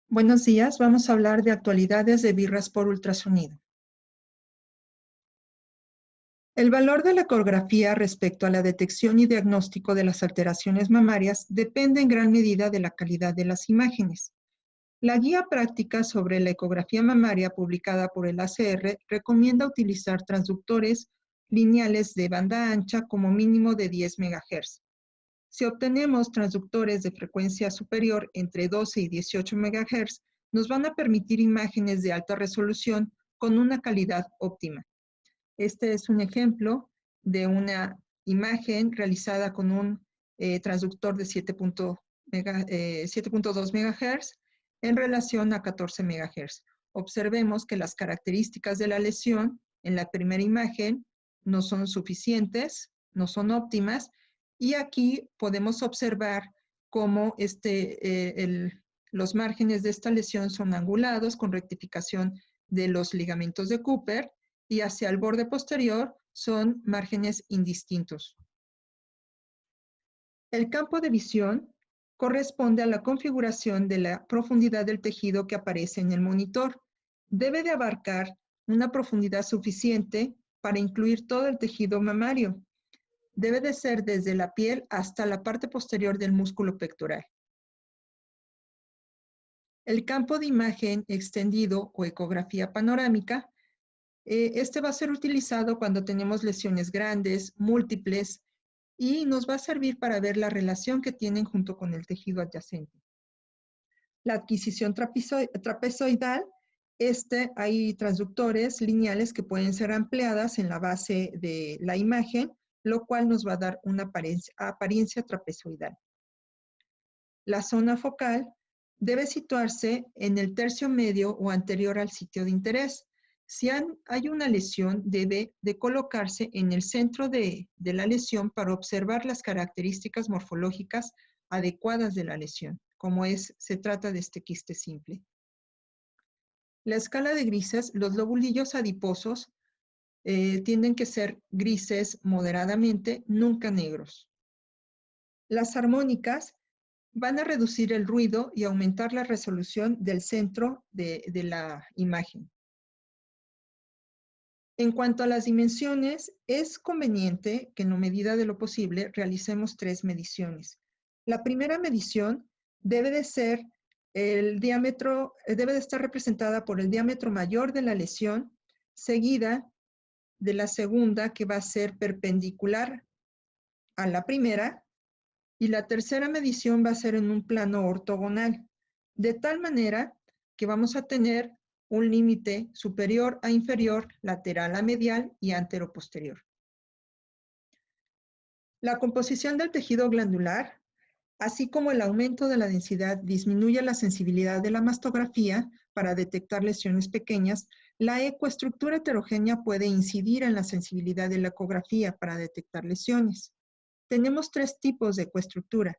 Buenos días, vamos a hablar de actualidades de birras por ultrasonido. El valor de la ecografía respecto a la detección y diagnóstico de las alteraciones mamarias depende en gran medida de la calidad de las imágenes. La guía práctica sobre la ecografía mamaria publicada por el ACR recomienda utilizar transductores lineales de banda ancha como mínimo de 10 MHz. Si obtenemos transductores de frecuencia superior entre 12 y 18 MHz, nos van a permitir imágenes de alta resolución con una calidad óptima. Este es un ejemplo de una imagen realizada con un transductor de 7.2 MHz en relación a 14 MHz. Observemos que las características de la lesión en la primera imagen no son suficientes, no son óptimas, y aquí podemos observar cómo los márgenes de esta lesión son angulados con rectificación de los ligamentos de Cooper, y hacia el borde posterior son márgenes indistintos. El campo de visión corresponde a la configuración de la profundidad del tejido que aparece en el monitor. Debe de abarcar una profundidad suficiente para incluir todo el tejido mamario. Debe de ser desde la piel hasta la parte posterior del músculo pectoral. El campo de imagen extendido o ecografía panorámica, este va a ser utilizado cuando tenemos lesiones grandes, múltiples, y nos va a servir para ver la relación que tienen junto con el tejido adyacente. La adquisición trapezoidal, hay transductores lineales que pueden ser ampliadas en la base de la imagen, lo cual nos va a dar una apariencia trapezoidal. La zona focal debe situarse en el tercio medio o anterior al sitio de interés. Si hay una lesión, debe de colocarse en el centro de la lesión para observar las características morfológicas adecuadas de la lesión, como se trata de este quiste simple. La escala de grises, los lobulillos adiposos tienden que ser grises moderadamente, nunca negros. Las armónicas van a reducir el ruido y aumentar la resolución del centro de la imagen. En cuanto a las dimensiones, es conveniente que en la medida de lo posible realicemos 3 mediciones. La primera medición debe de ser el diámetro, debe de estar representada por el diámetro mayor de la lesión, seguida de la segunda, que va a ser perpendicular a la primera, y la tercera medición va a ser en un plano ortogonal, de tal manera que vamos a tener un límite superior a inferior, lateral a medial y antero-posterior. La composición del tejido glandular, así como el aumento de la densidad, disminuye la sensibilidad de la mastografía para detectar lesiones pequeñas. La ecoestructura heterogénea puede incidir en la sensibilidad de la ecografía para detectar lesiones. Tenemos 3 tipos de ecoestructura.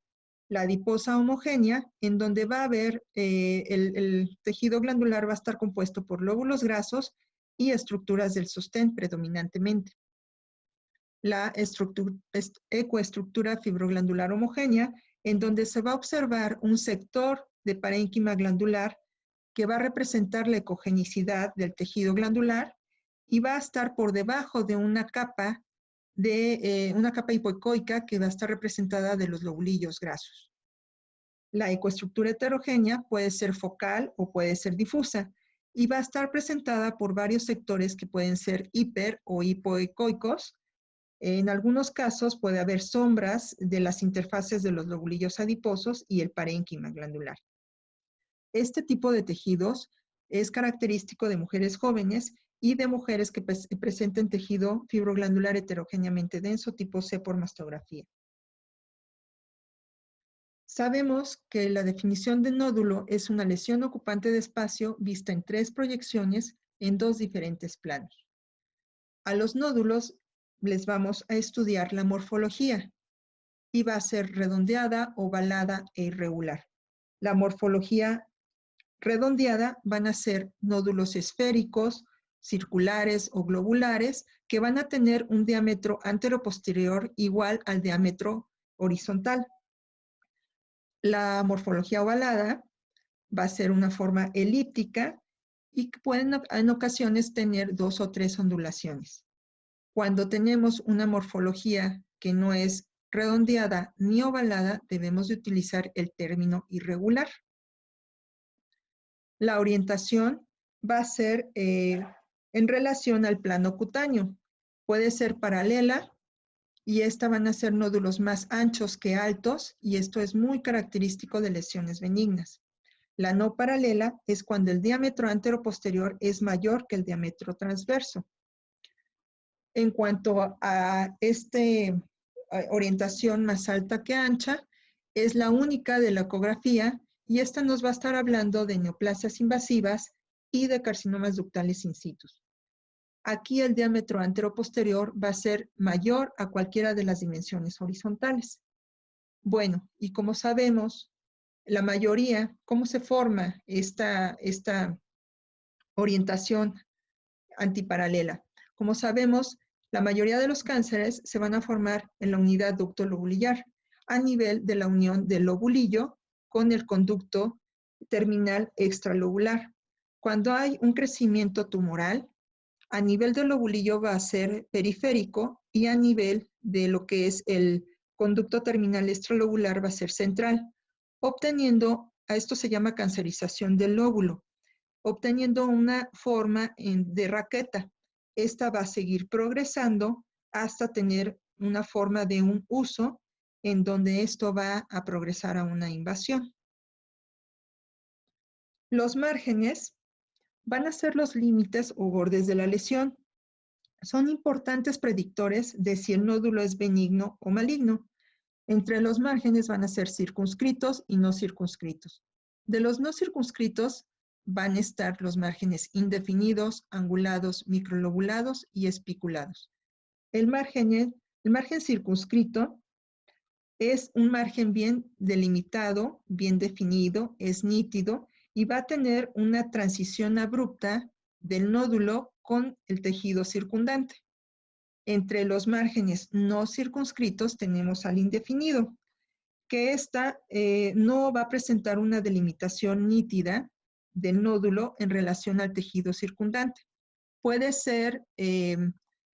La adiposa homogénea, en donde va a haber el tejido glandular va a estar compuesto por lóbulos grasos y estructuras del sostén predominantemente. La ecoestructura fibroglandular homogénea, en donde se va a observar un sector de parénquima glandular que va a representar la ecogenicidad del tejido glandular y va a estar por debajo de una capa hipoecoica que va a estar representada de los lobulillos grasos. La ecoestructura heterogénea puede ser focal o puede ser difusa y va a estar presentada por varios sectores que pueden ser hiper o hipoecoicos. En algunos casos puede haber sombras de las interfaces de los lobulillos adiposos y el parénquima glandular. Este tipo de tejidos es característico de mujeres jóvenes y de mujeres que presenten tejido fibroglandular heterogéneamente denso tipo C por mastografía. Sabemos que la definición de nódulo es una lesión ocupante de espacio vista en 3 proyecciones en 2 diferentes planos. A los nódulos les vamos a estudiar la morfología y va a ser redondeada, ovalada e irregular. La morfología redondeada van a ser nódulos esféricos, circulares o globulares que van a tener un diámetro antero-posterior igual al diámetro horizontal. La morfología ovalada va a ser una forma elíptica y pueden en ocasiones tener 2 o 3 ondulaciones. Cuando tenemos una morfología que no es redondeada ni ovalada, debemos de utilizar el término irregular. La orientación va a ser en relación al plano cutáneo. Puede ser paralela y esta van a ser nódulos más anchos que altos y esto es muy característico de lesiones benignas. La no paralela es cuando el diámetro anteroposterior es mayor que el diámetro transverso. En cuanto a esta orientación más alta que ancha, es la única de la ecografía y esta nos va a estar hablando de neoplasias invasivas y de carcinomas ductales in situ. Aquí el diámetro anteroposterior va a ser mayor a cualquiera de las dimensiones horizontales. Bueno, y como sabemos, la mayoría, ¿cómo se forma esta orientación antiparalela? Como sabemos, la mayoría de los cánceres se van a formar en la unidad ducto-lobulillar, a nivel de la unión del lobulillo con el conducto terminal extralobular. Cuando hay un crecimiento tumoral, a nivel del lobulillo va a ser periférico y a nivel de lo que es el conducto terminal extralobular va a ser central, obteniendo, a esto se llama cancerización del lóbulo, obteniendo una forma de raqueta. Esta va a seguir progresando hasta tener una forma de un uso en donde esto va a progresar a una invasión. Los márgenes van a ser los límites o bordes de la lesión. Son importantes predictores de si el nódulo es benigno o maligno. Entre los márgenes van a ser circunscritos y no circunscritos. De los no circunscritos van a estar los márgenes indefinidos, angulados, microlobulados y espiculados. El margen circunscrito es un margen bien delimitado, bien definido, es nítido y va a tener una transición abrupta del nódulo con el tejido circundante. Entre los márgenes no circunscritos tenemos al indefinido, que esta no va a presentar una delimitación nítida del nódulo en relación al tejido circundante. Puede ser en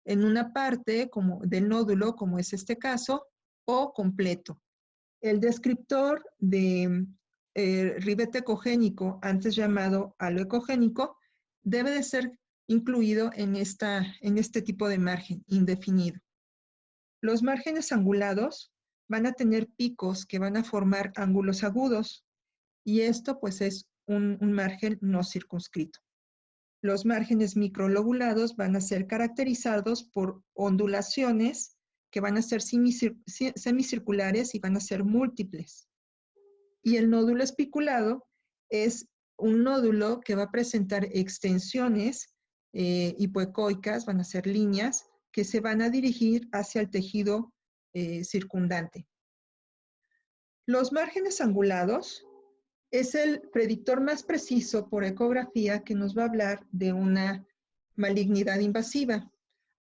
una parte del nódulo, como es este caso, o completo. El descriptor de ribete ecogénico, antes llamado halo ecogénico, debe de ser incluido en este tipo de margen indefinido. Los márgenes angulados van a tener picos que van a formar ángulos agudos y esto pues es un margen no circunscrito. Los márgenes microlobulados van a ser caracterizados por ondulaciones que van a ser semicirculares y van a ser múltiples. Y el nódulo espiculado es un nódulo que va a presentar extensiones hipoecoicas, van a ser líneas que se van a dirigir hacia el tejido circundante. Los márgenes angulados es el predictor más preciso por ecografía que nos va a hablar de una malignidad invasiva.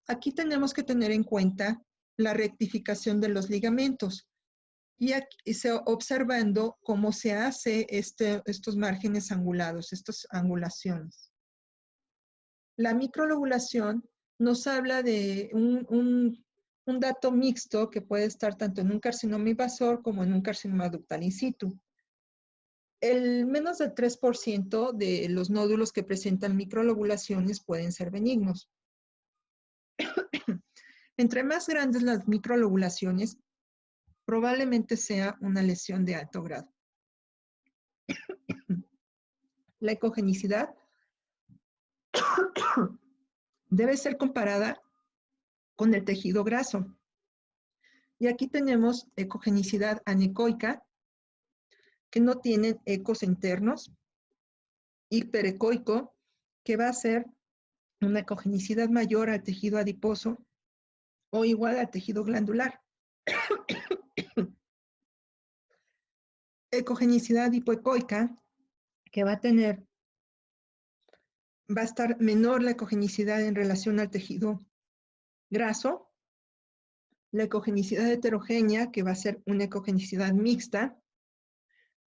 Aquí tenemos que tener en cuenta la rectificación de los ligamentos y aquí observando cómo se hace estos márgenes angulados, estas angulaciones. La microlobulación nos habla de un dato mixto que puede estar tanto en un carcinoma invasor como en un carcinoma ductal in situ. El menos del 3% de los nódulos que presentan microlobulaciones pueden ser benignos. Entre más grandes las microlobulaciones, probablemente sea una lesión de alto grado. La ecogenicidad debe ser comparada con el tejido graso. Y aquí tenemos ecogenicidad anecoica, que no tienen ecos internos, hiperecoico, que va a ser una ecogenicidad mayor al tejido adiposo o igual al tejido glandular. Ecogenicidad hipoecoica, que va a estar menor la ecogenicidad en relación al tejido graso. La ecogenicidad heterogénea, que va a ser una ecogenicidad mixta.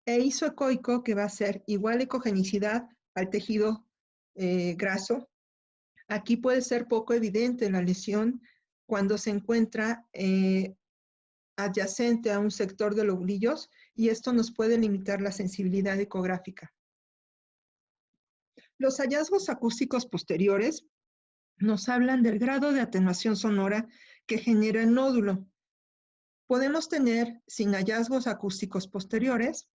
e isoecoico, que va a ser igual ecogenicidad al tejido graso. Aquí puede ser poco evidente la lesión cuando se encuentra adyacente a un sector de lobulillos, y esto nos puede limitar la sensibilidad ecográfica. Los hallazgos acústicos posteriores nos hablan del grado de atenuación sonora que genera el nódulo. Podemos tener, sin hallazgos acústicos posteriores,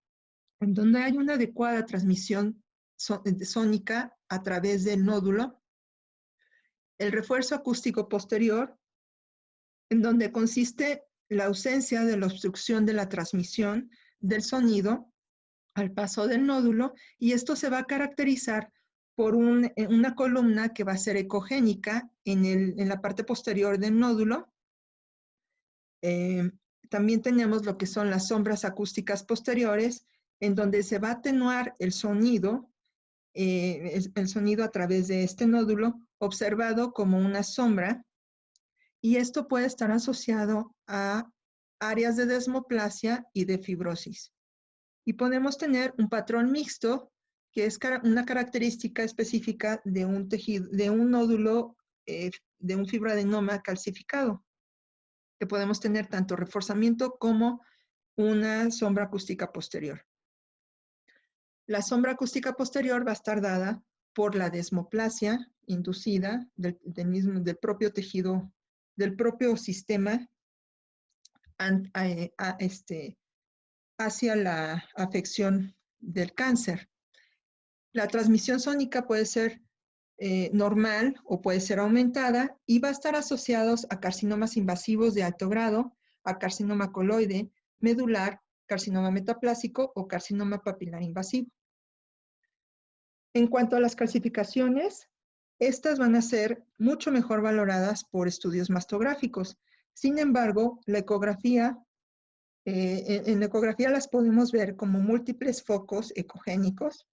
en donde hay una adecuada transmisión sónica a través del nódulo, el refuerzo acústico posterior, en donde consiste la ausencia de la obstrucción de la transmisión del sonido al paso del nódulo, y esto se va a caracterizar por una columna que va a ser ecogénica en la parte posterior del nódulo. También tenemos lo que son las sombras acústicas posteriores, en donde se va a atenuar el sonido a través de este nódulo, observado como una sombra, y esto puede estar asociado a áreas de desmoplasia y de fibrosis. Y podemos tener un patrón mixto, que es una característica específica de un tejido, de un nódulo, de un fibroadenoma calcificado, que podemos tener tanto reforzamiento como una sombra acústica posterior. La sombra acústica posterior va a estar dada por la desmoplasia inducida del propio tejido, del propio sistema hacia la afección del cáncer. La transmisión sónica puede ser normal o puede ser aumentada, y va a estar asociados a carcinomas invasivos de alto grado, a carcinoma coloide, medular, carcinoma metaplásico o carcinoma papilar invasivo. En cuanto a las calcificaciones, estas van a ser mucho mejor valoradas por estudios mastográficos. Sin embargo, la ecografía, en la ecografía las podemos ver como múltiples focos ecogénicos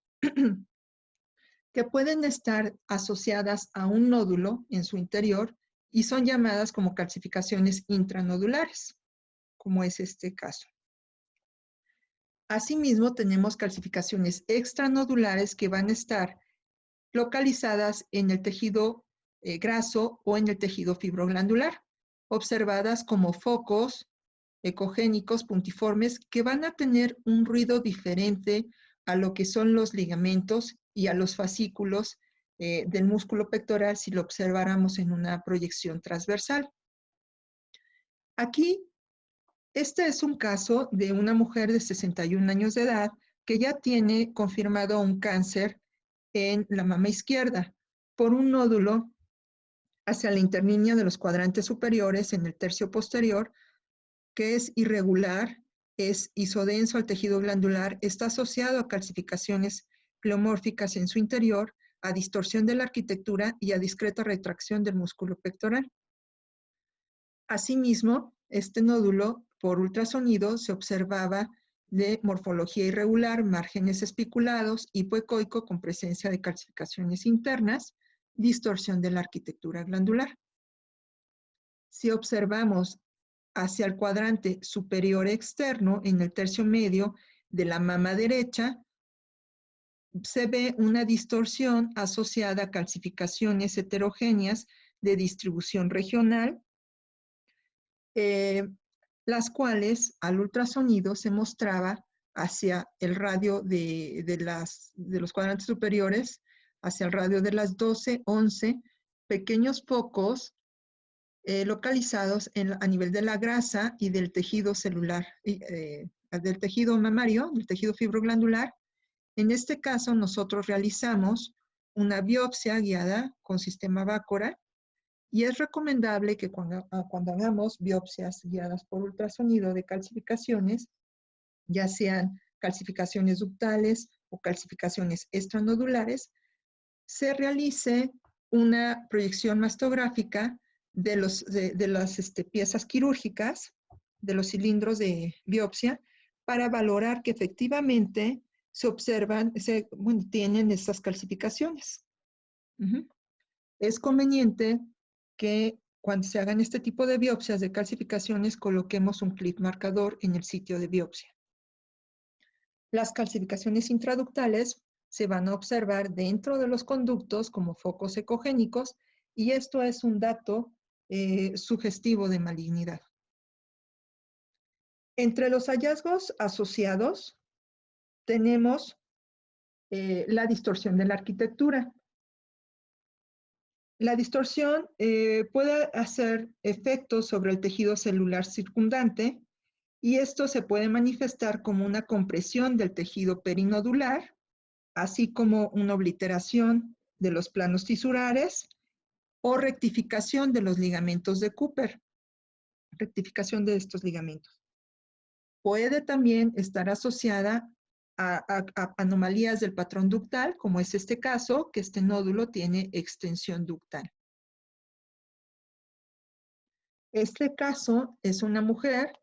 que pueden estar asociadas a un nódulo en su interior y son llamadas como calcificaciones intranodulares, como es este caso. Asimismo, tenemos calcificaciones extranodulares que van a estar localizadas en el tejido graso o en el tejido fibroglandular, observadas como focos ecogénicos puntiformes que van a tener un ruido diferente a lo que son los ligamentos y a los fascículos del músculo pectoral si lo observáramos en una proyección transversal. Aquí, este es un caso de una mujer de 61 años de edad que ya tiene confirmado un cáncer en la mama izquierda por un nódulo hacia la interlínea de los cuadrantes superiores en el tercio posterior, que es irregular, es isodenso al tejido glandular, está asociado a calcificaciones pleomórficas en su interior, a distorsión de la arquitectura y a discreta retracción del músculo pectoral. Asimismo, este nódulo por ultrasonido se observaba de morfología irregular, márgenes espiculados, hipoecoico con presencia de calcificaciones internas, distorsión de la arquitectura glandular. Si observamos hacia el cuadrante superior externo, en el tercio medio de la mama derecha, se ve una distorsión asociada a calcificaciones heterogéneas de distribución regional, las cuales al ultrasonido se mostraba hacia el radio de los cuadrantes superiores, hacia el radio de las 12, 11, pequeños focos localizados a nivel de la grasa y del tejido celular, del tejido mamario, del tejido fibroglandular. En este caso, nosotros realizamos una biopsia guiada con sistema Bacora, y es recomendable que cuando hagamos biopsias guiadas por ultrasonido de calcificaciones, ya sean calcificaciones ductales o calcificaciones extranodulares, se realice una proyección mastográfica de las piezas quirúrgicas, de los cilindros de biopsia, para valorar que efectivamente se observan, tienen estas calcificaciones. Es conveniente que cuando se hagan este tipo de biopsias de calcificaciones, coloquemos un clip marcador en el sitio de biopsia. Las calcificaciones intraductales se van a observar dentro de los conductos como focos ecogénicos y esto es un dato sugestivo de malignidad. Entre los hallazgos asociados tenemos la distorsión de la arquitectura. La distorsión puede hacer efectos sobre el tejido celular circundante y esto se puede manifestar como una compresión del tejido perinodular, así como una obliteración de los planos tisurares o rectificación de los ligamentos de Cooper, rectificación de estos ligamentos. Puede también estar asociada a anomalías del patrón ductal, como es este caso, que este nódulo tiene extensión ductal. Este caso es una mujer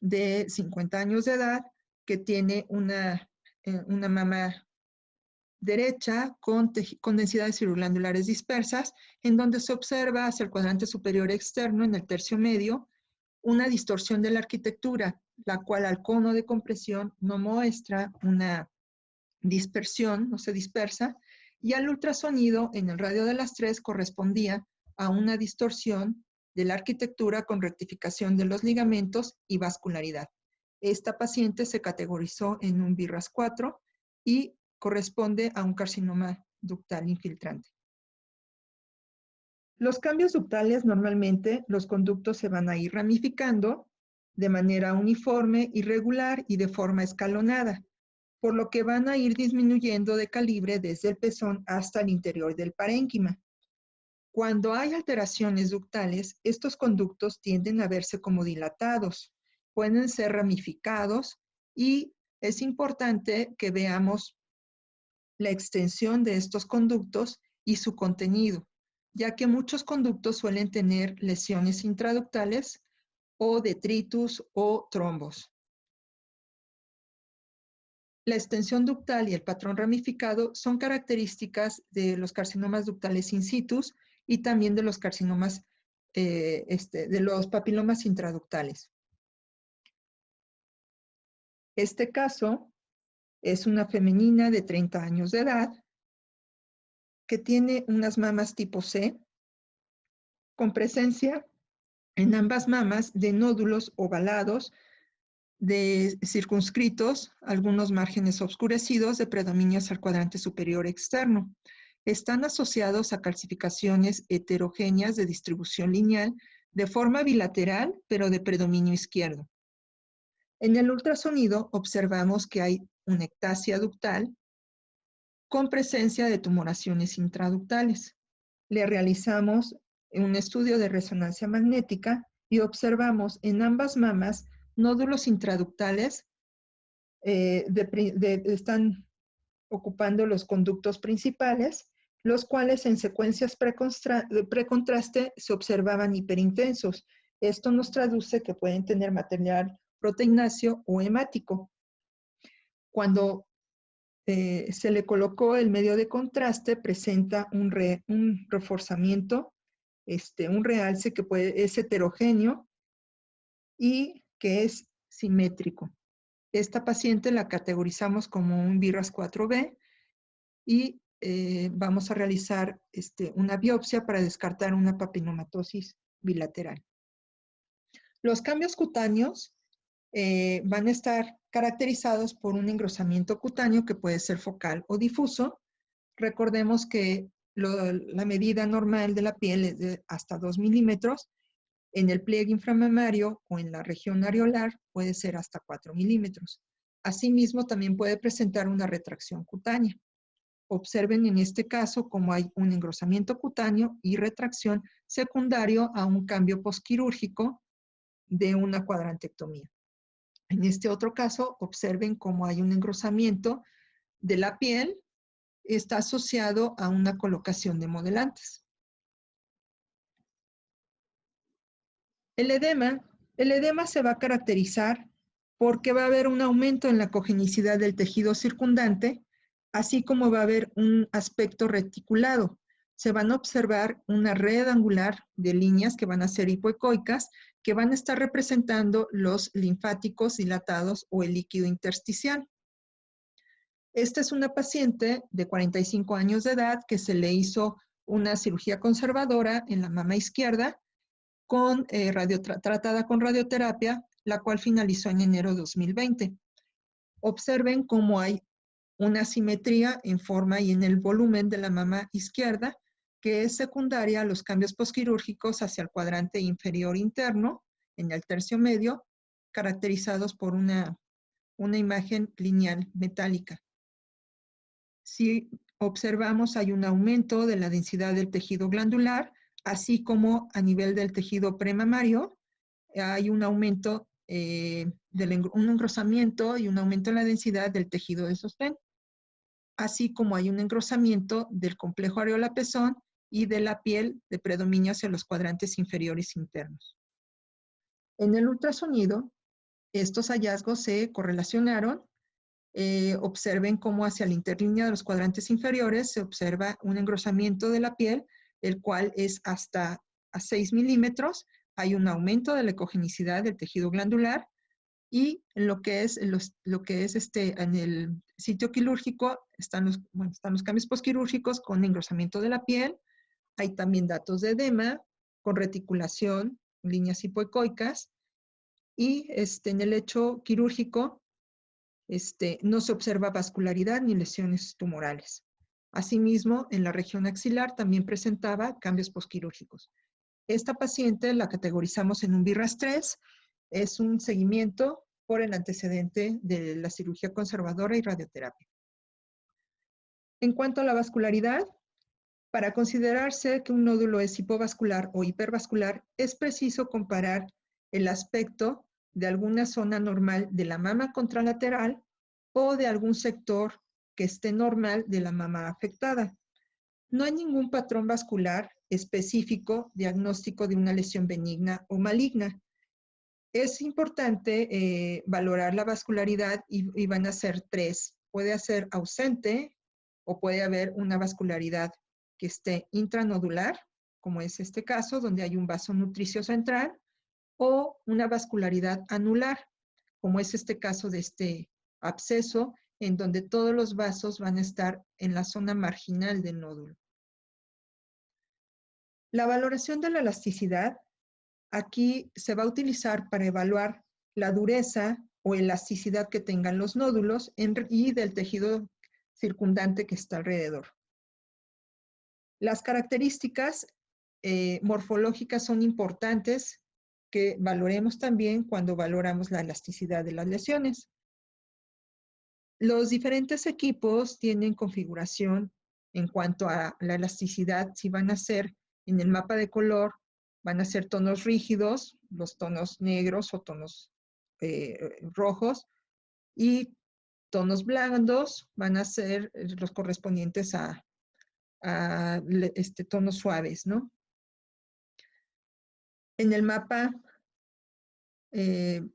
de 50 años de edad que tiene una mama derecha con densidades circunflexibles dispersas, en donde se observa hacia el cuadrante superior externo, en el tercio medio, una distorsión de la arquitectura, la cual al cono de compresión no muestra una dispersión, no se dispersa, y al ultrasonido en el radio de las 3 correspondía a una distorsión de la arquitectura con rectificación de los ligamentos y vascularidad. Esta paciente se categorizó en un BRAF 4 y corresponde a un carcinoma ductal infiltrante. Los cambios ductales normalmente los conductos se van a ir ramificando de manera uniforme, irregular y de forma escalonada, por lo que van a ir disminuyendo de calibre desde el pezón hasta el interior del parénquima. Cuando hay alteraciones ductales, estos conductos tienden a verse como dilatados, pueden ser ramificados y es importante que veamos la extensión de estos conductos y su contenido, ya que muchos conductos suelen tener lesiones intraductales o detritus o trombos. La extensión ductal y el patrón ramificado son características de los carcinomas ductales in situ y también de los carcinomas, de los papilomas intraductales. Este caso es una femenina de 30 años de edad que tiene unas mamas tipo C con presencia en ambas mamas de nódulos ovalados de circunscritos, algunos márgenes oscurecidos de predominio hacia el cuadrante superior externo. Están asociados a calcificaciones heterogéneas de distribución lineal de forma bilateral, pero de predominio izquierdo. En el ultrasonido observamos que hay una ectasia ductal con presencia de tumoraciones intraductales. Le realizamos un estudio de resonancia magnética y observamos en ambas mamas nódulos intraductales están ocupando los conductos principales, los cuales en secuencias precontraste se observaban hiperintensos. Esto nos traduce que pueden tener material proteináceo o hemático. Cuando se le colocó el medio de contraste, presenta un reforzamiento, un realce que es heterogéneo y que es simétrico. Esta paciente la categorizamos como un BRAF 4B y vamos a realizar una biopsia para descartar una papilomatosis bilateral. Los cambios cutáneos van a estar caracterizados por un engrosamiento cutáneo que puede ser focal o difuso. Recordemos que la medida normal de la piel es de hasta 2 milímetros. En el pliegue inframamario o en la región areolar puede ser hasta 4 milímetros. Asimismo, también puede presentar una retracción cutánea. Observen en este caso cómo hay un engrosamiento cutáneo y retracción secundario a un cambio posquirúrgico de una cuadrantectomía. En este otro caso, observen cómo hay un engrosamiento de la piel, está asociado a una colocación de modelantes. El edema se va a caracterizar porque va a haber un aumento en la cogenicidad del tejido circundante, así como va a haber un aspecto reticulado. Se van a observar una red angular de líneas que van a ser hipoecoicas, que van a estar representando los linfáticos dilatados o el líquido intersticial. Esta es una paciente de 45 años de edad que se le hizo una cirugía conservadora en la mama izquierda con, tratada con radioterapia, la cual finalizó en enero de 2020. Observen cómo hay una simetría en forma y en el volumen de la mama izquierda, que es secundaria a los cambios posquirúrgicos hacia el cuadrante inferior interno, en el tercio medio, caracterizados por una imagen lineal metálica. Si observamos, hay un aumento de la densidad del tejido glandular, así como a nivel del tejido premamario, hay un aumento, un engrosamiento y un aumento en la densidad del tejido de sostén, así como hay un engrosamiento del complejo areola-pezón y de la piel de predominio hacia los cuadrantes inferiores internos. En el ultrasonido, estos hallazgos se correlacionaron. Observen cómo hacia la interlínea de los cuadrantes inferiores se observa un engrosamiento de la piel, el cual es hasta a 6 milímetros. Hay un aumento de la ecogenicidad del tejido glandular y en lo que es, en el sitio quirúrgico están los cambios posquirúrgicos con engrosamiento de la piel. Hay también datos de edema con reticulación, líneas hipoecoicas y en el hecho quirúrgico no se observa vascularidad ni lesiones tumorales. Asimismo, en la región axilar también presentaba cambios posquirúrgicos. Esta paciente la categorizamos en un BIRAS 3, es un seguimiento por el antecedente de la cirugía conservadora y radioterapia. En cuanto a la vascularidad, para considerarse que un nódulo es hipovascular o hipervascular, es preciso comparar el aspecto de alguna zona normal de la mama contralateral o de algún sector que esté normal de la mama afectada. No hay ningún patrón vascular específico diagnóstico de una lesión benigna o maligna. Es importante valorar la vascularidad y van a ser tres. Puede ser ausente o puede haber una vascularidad que esté intranodular, como es este caso, donde hay un vaso nutricio central, o una vascularidad anular, como es este caso de este absceso, en donde todos los vasos van a estar en la zona marginal del nódulo. La valoración de la elasticidad aquí se va a utilizar para evaluar la dureza o elasticidad que tengan los nódulos y del tejido circundante que está alrededor. Las características morfológicas son importantes que valoremos también cuando valoramos la elasticidad de las lesiones. Los diferentes equipos tienen configuración en cuanto a la elasticidad, si van a ser en el mapa de color, van a ser tonos rígidos, los tonos negros o tonos rojos, y tonos blandos van a ser los correspondientes a tonos suaves, ¿no? En el mapa, en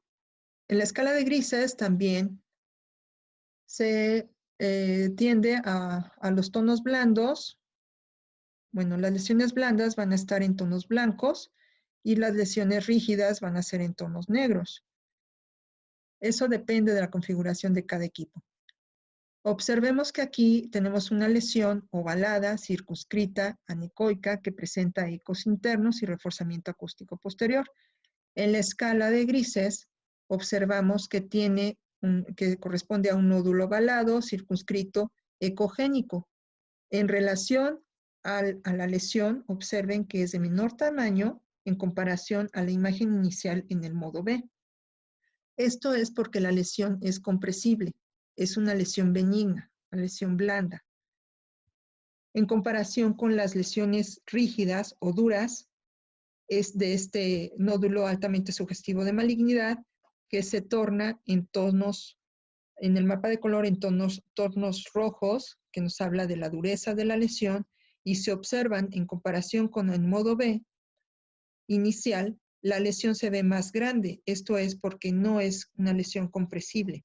la escala de grises también se tiende a los tonos blandos. Bueno, las lesiones blandas van a estar en tonos blancos y las lesiones rígidas van a ser en tonos negros. Eso depende de la configuración de cada equipo. Observemos que aquí tenemos una lesión ovalada, circunscrita, anecoica, que presenta ecos internos y reforzamiento acústico posterior. En la escala de grises, observamos que que corresponde a un nódulo ovalado, circunscrito, ecogénico. En relación a la lesión, observen que es de menor tamaño en comparación a la imagen inicial en el modo B. Esto es porque la lesión es compresible, es una lesión benigna, una lesión blanda. En comparación con las lesiones rígidas o duras, es de este nódulo altamente sugestivo de malignidad que se torna en tonos, en el mapa de color, en tonos rojos, que nos habla de la dureza de la lesión, y se observan en comparación con el modo B inicial, la lesión se ve más grande. Esto es porque no es una lesión compresible.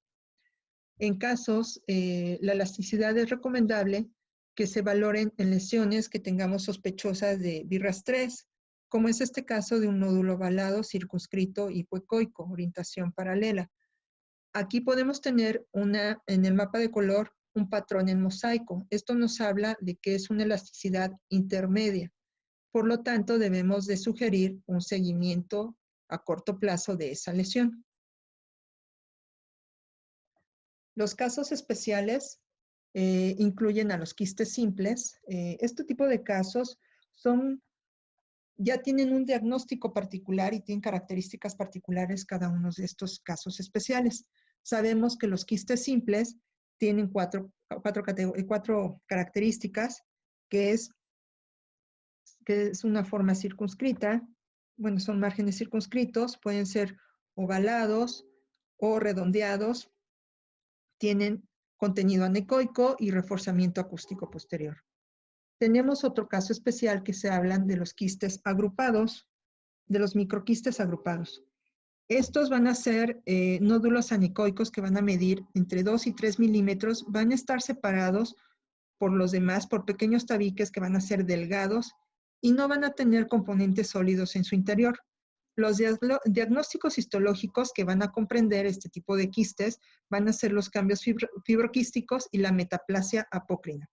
En casos, la elasticidad es recomendable que se valoren en lesiones que tengamos sospechosas de BIRAS 3, como es este caso de un nódulo ovalado circunscrito hipoecoico, orientación paralela. Aquí podemos tener en el mapa de color un patrón en mosaico. Esto nos habla de que es una elasticidad intermedia. Por lo tanto, debemos de sugerir un seguimiento a corto plazo de esa lesión. Los casos especiales incluyen a los quistes simples. Este tipo de casos ya tienen un diagnóstico particular y tienen características particulares cada uno de estos casos especiales. Sabemos que los quistes simples tienen cuatro características, que es una forma circunscrita. Bueno, son márgenes circunscritos, pueden ser ovalados o redondeados, tienen contenido anecoico y reforzamiento acústico posterior. Tenemos otro caso especial que se hablan de los quistes agrupados, de los microquistes agrupados. Estos van a ser nódulos anecoicos que van a medir entre 2 y 3 milímetros, van a estar separados por los demás por pequeños tabiques que van a ser delgados y no van a tener componentes sólidos en su interior. Los diagnósticos histológicos que van a comprender este tipo de quistes van a ser los cambios fibroquísticos y la metaplasia apócrina.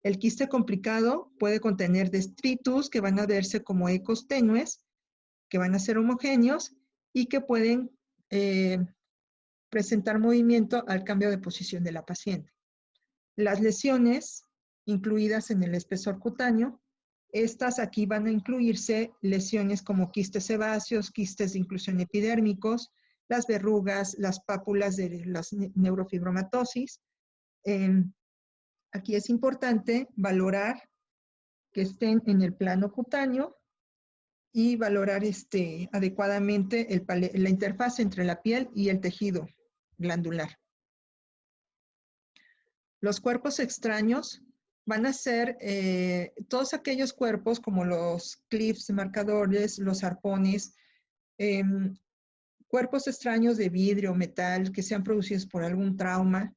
El quiste complicado puede contener detritus que van a verse como ecos tenues, que van a ser homogéneos y que pueden presentar movimiento al cambio de posición de la paciente. Las lesiones incluidas en el espesor cutáneo, estas aquí van a incluirse lesiones como quistes sebáceos, quistes de inclusión epidérmicos, las verrugas, las pápulas de las neurofibromatosis. Aquí es importante valorar que estén en el plano cutáneo y valorar adecuadamente la interfaz entre la piel y el tejido glandular. Los cuerpos extraños van a ser todos aquellos cuerpos como los clips marcadores, los arpones, cuerpos extraños de vidrio, metal, que sean producidos por algún trauma,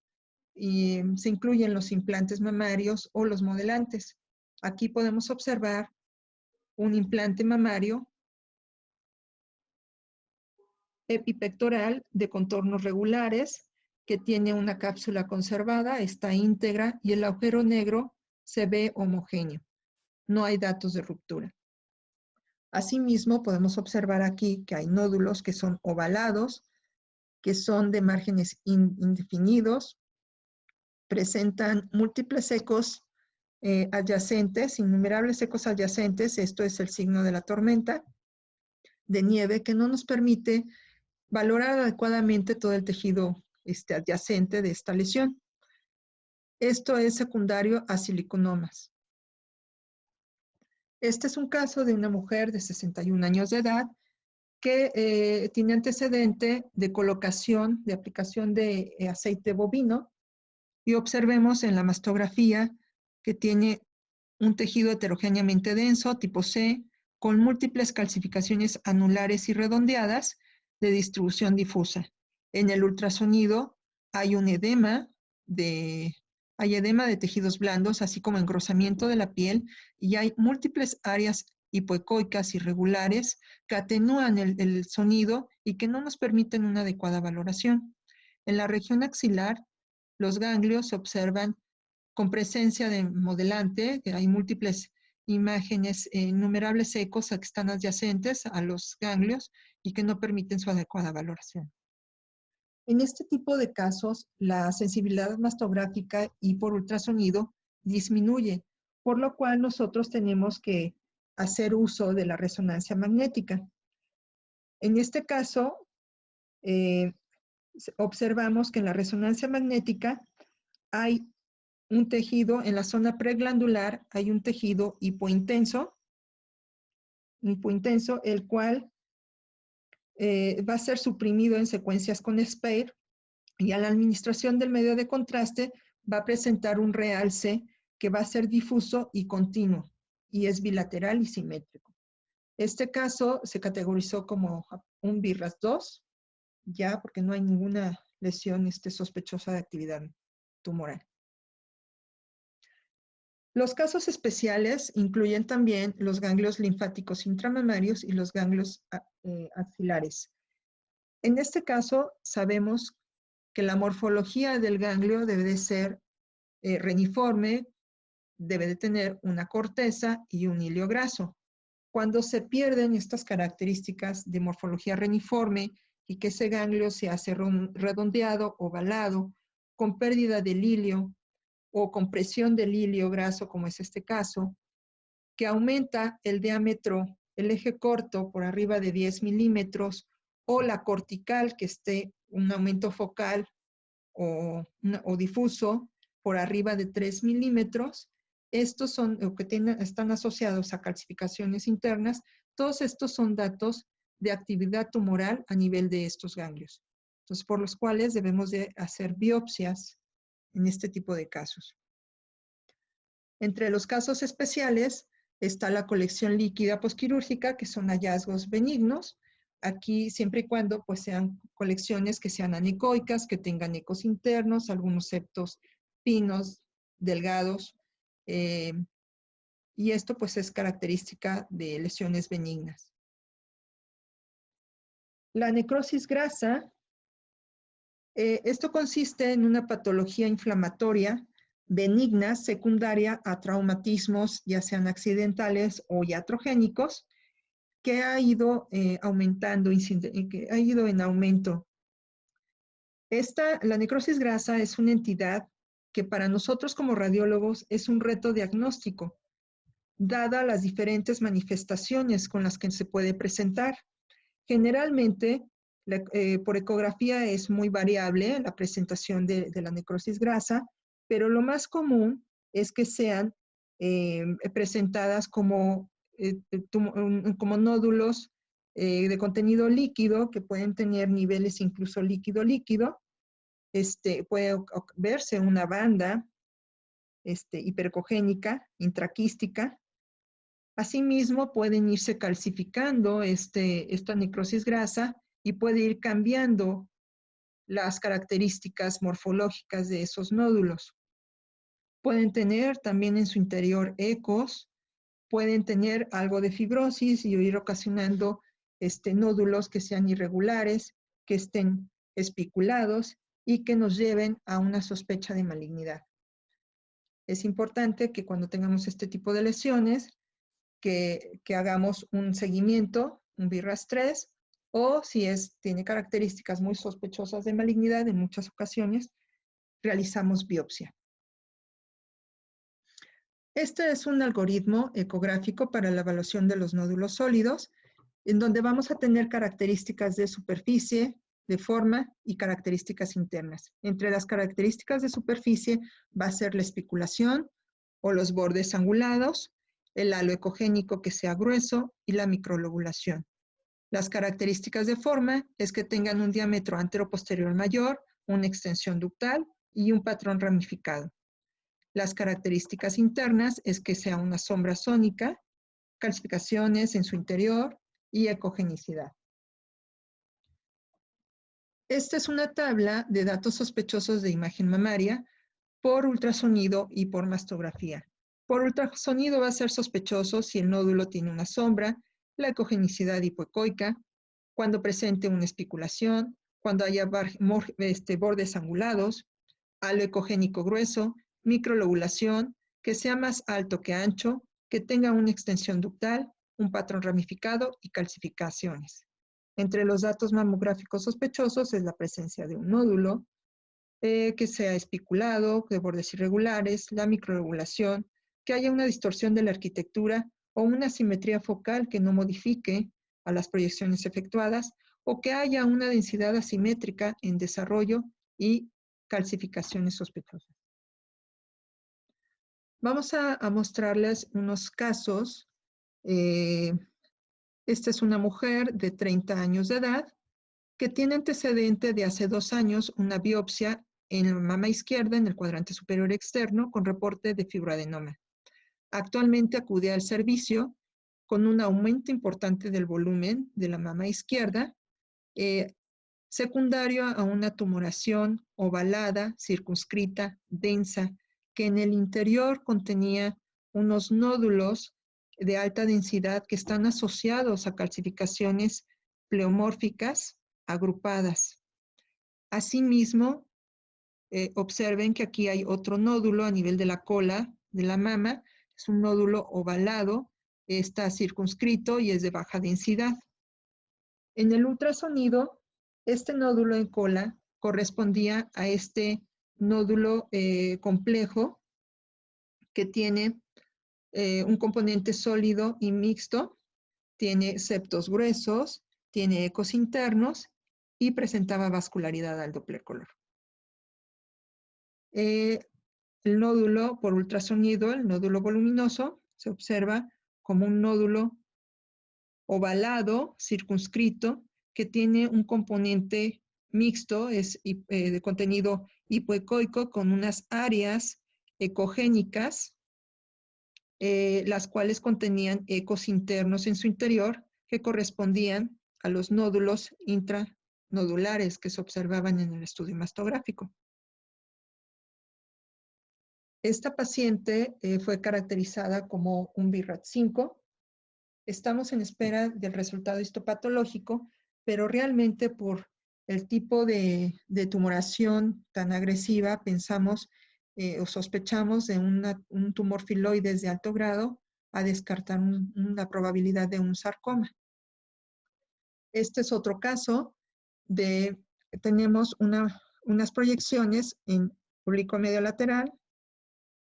y se incluyen los implantes mamarios o los modelantes. Aquí podemos observar un implante mamario epipectoral de contornos regulares que tiene una cápsula conservada, está íntegra y el agujero negro se ve homogéneo. No hay datos de ruptura. Asimismo, podemos observar aquí que hay nódulos que son ovalados, que son de márgenes indefinidos, presentan múltiples ecos adyacentes, innumerables ecos adyacentes. Esto es el signo de la tormenta de nieve que no nos permite valorar adecuadamente todo el tejido adyacente de esta lesión. Esto es secundario a siliconomas. Este es un caso de una mujer de 61 años de edad que tiene antecedente de colocación, de aplicación de aceite bovino, y observemos en la mastografía que tiene un tejido heterogéneamente denso, tipo C, con múltiples calcificaciones anulares y redondeadas de distribución difusa. En el ultrasonido hay un edema de tejidos blandos, así como engrosamiento de la piel, y hay múltiples áreas hipoecoicas irregulares que atenúan el sonido y que no nos permiten una adecuada valoración. En la región axilar, los ganglios se observan con presencia de modelante, que hay múltiples imágenes, innumerables ecos que están adyacentes a los ganglios y que no permiten su adecuada valoración. En este tipo de casos, la sensibilidad mastográfica y por ultrasonido disminuye, por lo cual nosotros tenemos que hacer uso de la resonancia magnética. En este caso, observamos que en la resonancia magnética hay un tejido, en la zona preglandular hay un tejido hipointenso, el cual va a ser suprimido en secuencias con SPEIR, y a la administración del medio de contraste va a presentar un realce que va a ser difuso y continuo, y es bilateral y simétrico. Este caso se categorizó como un BIRAS 2, ya porque no hay ninguna lesión sospechosa de actividad tumoral. Los casos especiales incluyen también los ganglios linfáticos intramamarios y los ganglios axilares. En este caso, sabemos que la morfología del ganglio debe de ser reniforme, debe de tener una corteza y un hilo graso. Cuando se pierden estas características de morfología reniforme y que ese ganglio se hace redondeado, ovalado, con pérdida del hilio o compresión del hilio graso, como es este caso, que aumenta el diámetro, el eje corto por arriba de 10 milímetros, o la cortical, que esté un aumento focal o difuso por arriba de 3 milímetros. Estos son, o que están asociados a calcificaciones internas. Todos estos son datos de actividad tumoral a nivel de estos ganglios. Entonces, por los cuales debemos de hacer biopsias en este tipo de casos. Entre los casos especiales está la colección líquida posquirúrgica, que son hallazgos benignos. Aquí, siempre y cuando pues, sean colecciones que sean anecoicas, que tengan ecos internos, algunos septos finos, delgados, y esto pues es característica de lesiones benignas. La necrosis grasa, esto consiste en una patología inflamatoria benigna secundaria a traumatismos, ya sean accidentales o iatrogénicos, que ha ido aumentando, que ha ido en aumento. La necrosis grasa es una entidad que para nosotros como radiólogos es un reto diagnóstico, dada las diferentes manifestaciones con las que se puede presentar. Generalmente, por ecografía es muy variable la presentación de la necrosis grasa, pero lo más común es que sean presentadas como nódulos de contenido líquido, que pueden tener niveles incluso líquido-líquido. Puede verse una banda hipercogénica, intraquística. Asimismo, pueden irse calcificando esta necrosis grasa y puede ir cambiando las características morfológicas de esos nódulos. Pueden tener también en su interior ecos, pueden tener algo de fibrosis y ir ocasionando nódulos que sean irregulares, que estén espiculados y que nos lleven a una sospecha de malignidad. Es importante que cuando tengamos este tipo de lesiones, que hagamos un seguimiento, un BRAF 3, o si tiene características muy sospechosas de malignidad, en muchas ocasiones realizamos biopsia. Este es un algoritmo ecográfico para la evaluación de los nódulos sólidos, en donde vamos a tener características de superficie, de forma y características internas. Entre las características de superficie va a ser la espiculación o los bordes angulados, el halo ecogénico que sea grueso y la microlobulación. Las características de forma es que tengan un diámetro antero-posterior mayor, una extensión ductal y un patrón ramificado. Las características internas es que sea una sombra sónica, calcificaciones en su interior y ecogenicidad. Esta es una tabla de datos sospechosos de imagen mamaria por ultrasonido y por mastografía. Por ultrasonido va a ser sospechoso si el nódulo tiene una sombra, la ecogenicidad hipoecoica, cuando presente una espiculación, cuando haya bordes angulados, halo ecogénico grueso, microlobulación, que sea más alto que ancho, que tenga una extensión ductal, un patrón ramificado y calcificaciones. Entre los datos mamográficos sospechosos es la presencia de un nódulo, que sea espiculado, de bordes irregulares, la microlobulación, que haya una distorsión de la arquitectura o una simetría focal que no modifique a las proyecciones efectuadas, o que haya una densidad asimétrica en desarrollo y calcificaciones sospechosas. Vamos a mostrarles unos casos. Esta es una mujer de 30 años de edad que tiene antecedente de hace 2 años una biopsia en la mama izquierda, en el cuadrante superior externo, con reporte de fibroadenoma. Actualmente acude al servicio con un aumento importante del volumen de la mama izquierda, secundario a una tumoración ovalada, circunscrita, densa, que en el interior contenía unos nódulos de alta densidad que están asociados a calcificaciones pleomórficas agrupadas. Asimismo, observen que aquí hay otro nódulo a nivel de la cola de la mama. Es un nódulo ovalado, está circunscrito y es de baja densidad. En el ultrasonido, este nódulo en cola correspondía a este nódulo complejo que tiene un componente sólido y mixto, tiene septos gruesos, tiene ecos internos y presentaba vascularidad al Doppler color. El nódulo por ultrasonido, el nódulo voluminoso, se observa como un nódulo ovalado, circunscrito, que tiene un componente mixto, es de contenido hipoecoico, con unas áreas ecogénicas, las cuales contenían ecos internos en su interior que correspondían a los nódulos intranodulares que se observaban en el estudio mastográfico. Esta paciente fue caracterizada como un BIRAT5. Estamos en espera del resultado histopatológico, pero realmente por el tipo de tumoración tan agresiva, pensamos o sospechamos de un tumor filoides de alto grado a descartar una probabilidad de un sarcoma. Este es otro caso tenemos unas proyecciones en oblicuo medio lateral,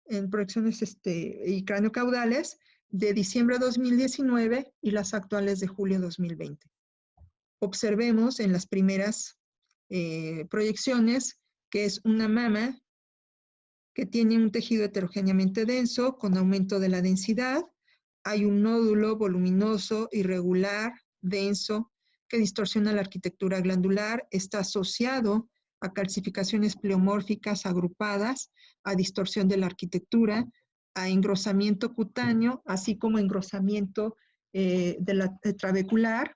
en proyecciones y craneocaudales de diciembre de 2019 y las actuales de julio de 2020. Observemos en las primeras proyecciones que es una mama que tiene un tejido heterogéneamente denso con aumento de la densidad. Hay un nódulo voluminoso, irregular, denso, que distorsiona la arquitectura glandular. Está asociado a calcificaciones pleomórficas agrupadas, a distorsión de la arquitectura, a engrosamiento cutáneo, así como engrosamiento de la trabecular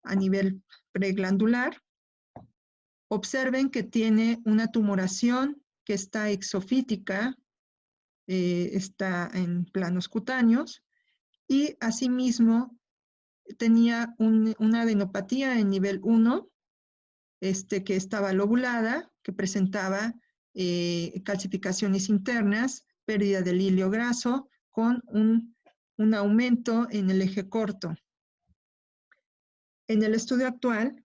a nivel preglandular. Observen que tiene una tumoración que está exofítica, está en planos cutáneos, y asimismo tenía una adenopatía en nivel 1, que estaba lobulada, que presentaba calcificaciones internas, pérdida del hilio graso, con un aumento en el eje corto. En el estudio actual,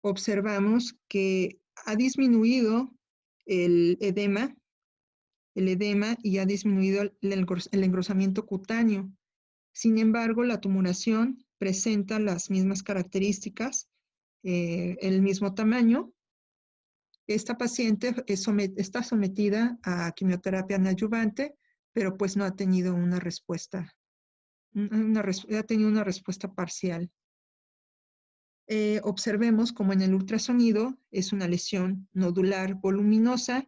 observamos que ha disminuido el edema y ha disminuido el engrosamiento cutáneo. Sin embargo, la tumoración presenta las mismas características, el mismo tamaño. Esta paciente está sometida a quimioterapia neoadyuvante, pero pues no ha tenido una respuesta, ha tenido una respuesta parcial. Observemos como en el ultrasonido es una lesión nodular voluminosa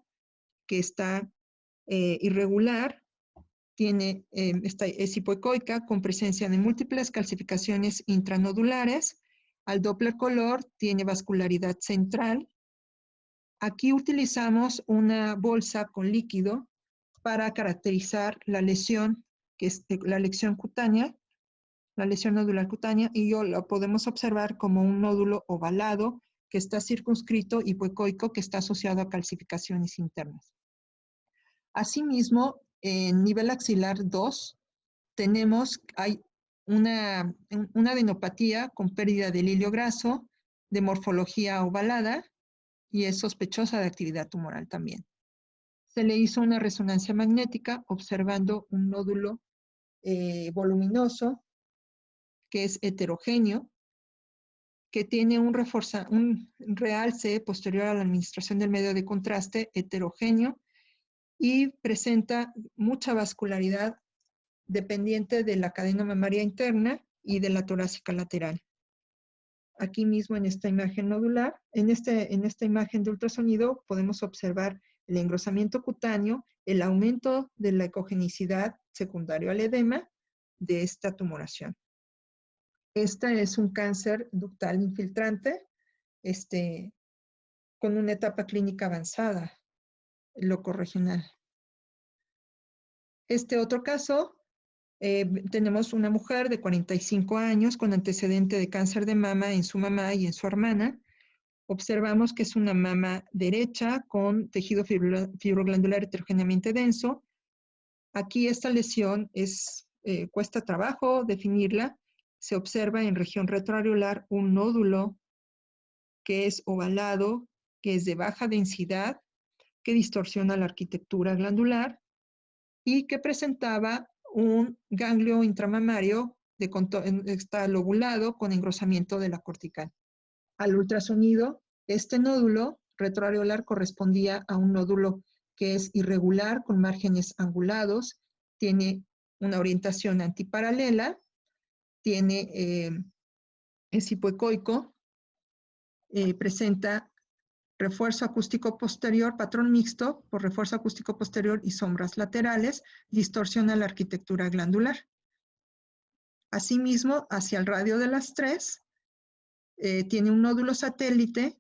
que está irregular, es hipoecoica con presencia de múltiples calcificaciones intranodulares. Al Doppler color tiene vascularidad central. Aquí utilizamos una bolsa con líquido para caracterizar la lesión, que es la lesión cutánea, la lesión nodular cutánea, y lo podemos observar como un nódulo ovalado que está circunscrito hipoecoico que está asociado a calcificaciones internas. Asimismo, en nivel axilar 2, hay una adenopatía con pérdida del hilio graso, de morfología ovalada, y es sospechosa de actividad tumoral también. Se le hizo una resonancia magnética observando un nódulo voluminoso que es heterogéneo, que tiene un realce posterior a la administración del medio de contraste heterogéneo y presenta mucha vascularidad dependiente de la cadena mamaria interna y de la torácica lateral. Aquí mismo en esta imagen nodular, en esta imagen de ultrasonido, podemos observar el engrosamiento cutáneo, el aumento de la ecogenicidad secundario al edema de esta tumoración. Este es un cáncer ductal infiltrante, con una etapa clínica avanzada, locorregional. Este otro caso, tenemos una mujer de 45 años con antecedente de cáncer de mama en su mamá y en su hermana, Observamos que es una mama derecha con tejido fibroglandular heterogéneamente denso. Aquí esta lesión cuesta trabajo definirla. Se observa en región retroareolar un nódulo que es ovalado, que es de baja densidad, que distorsiona la arquitectura glandular y que presentaba un ganglio intramamario está lobulado con engrosamiento de la cortical. Al ultrasonido, este nódulo retroareolar correspondía a un nódulo que es irregular con márgenes angulados, tiene una orientación antiparalela, es hipoecoico, presenta refuerzo acústico posterior, patrón mixto por refuerzo acústico posterior y sombras laterales, distorsiona la arquitectura glandular. Asimismo, hacia el radio de las 3, tiene un nódulo satélite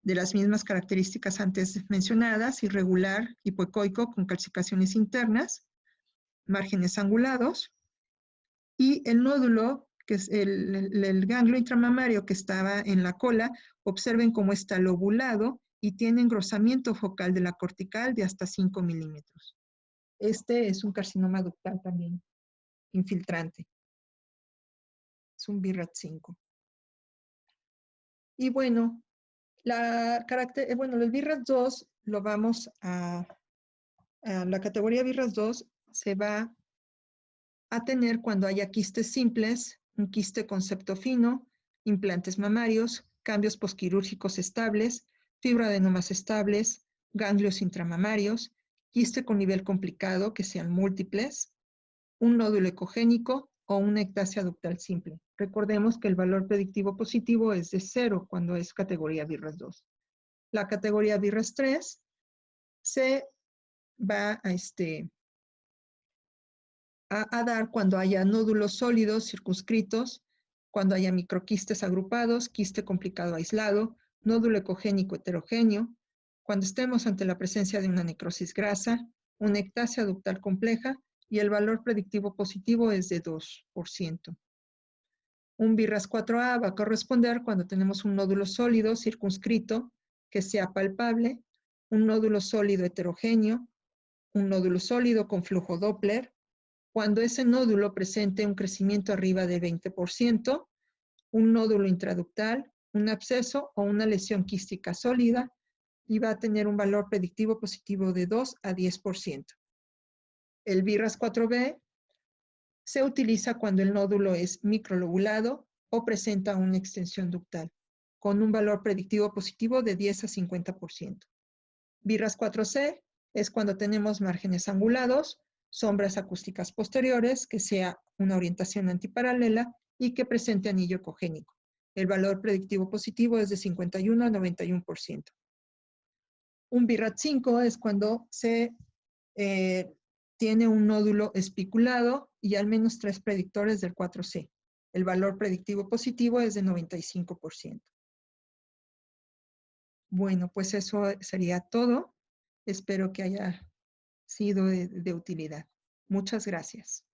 de las mismas características antes mencionadas, irregular, hipoecoico, con calcificaciones internas, márgenes angulados, y el nódulo, que es el ganglio intramamario que estaba en la cola, observen cómo está lobulado y tiene engrosamiento focal de la cortical de hasta 5 milímetros. Este es un carcinoma ductal también infiltrante. Es un BRAF 5. Y bueno, el BRAF 2 lo vamos a la categoría BRAF 2 se va a tener cuando haya quistes simples, un quiste con septo fino, implantes mamarios, cambios posquirúrgicos estables, fibroadenomas estables, ganglios intramamarios, quiste con nivel complicado que sean múltiples, un nódulo ecogénico o una ectasia ductal simple. Recordemos que el valor predictivo positivo es de 0 cuando es categoría BRAF 2. La categoría BRAF 3 se va a dar cuando haya nódulos sólidos circunscritos, cuando haya microquistes agrupados, quiste complicado aislado, nódulo ecogénico heterogéneo, cuando estemos ante la presencia de una necrosis grasa, una ectasia ductal compleja y el valor predictivo positivo es de 2%. Un BRAF 4A va a corresponder cuando tenemos un nódulo sólido circunscrito que sea palpable, un nódulo sólido heterogéneo, un nódulo sólido con flujo Doppler, cuando ese nódulo presente un crecimiento arriba de 20%, un nódulo intraductal, un absceso o una lesión quística sólida, y va a tener un valor predictivo positivo de 2 a 10%. El BRAF 4B se utiliza cuando el nódulo es microlobulado o presenta una extensión ductal, con un valor predictivo positivo de 10 a 50%. BRAF 4C es cuando tenemos márgenes angulados, sombras acústicas posteriores, que sea una orientación antiparalela y que presente anillo ecogénico. El valor predictivo positivo es de 51 a 91%. Un BRAF 5 es cuando se tiene un nódulo espiculado y al menos 3 predictores del 4C. El valor predictivo positivo es de 95%. Bueno, pues eso sería todo. Espero que haya sido de utilidad. Muchas gracias.